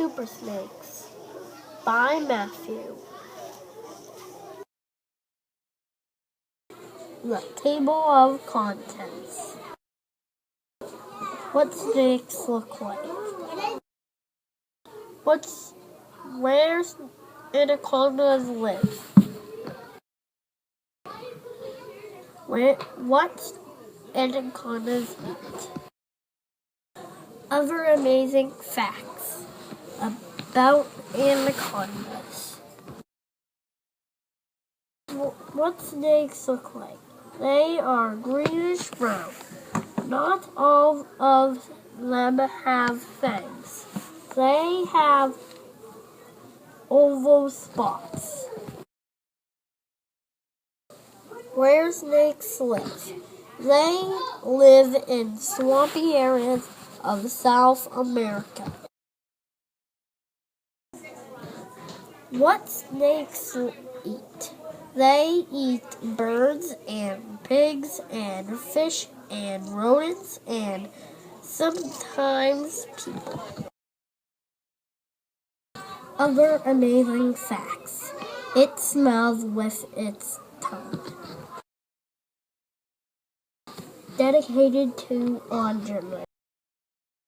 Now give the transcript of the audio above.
super snakes by Matthew. The table of contents. What snakes look like? Where anacondas live? What anacondas eat? Other amazing facts about anacondas. What snakes look like? They are greenish brown. Not all of them have fangs. They have oval spots. Where snakes live? They live in swampy areas of South America. What snakes eat? They eat birds and pigs and fish and rodents and sometimes people. Other amazing facts. It smells with its tongue. Dedicated to Audrey.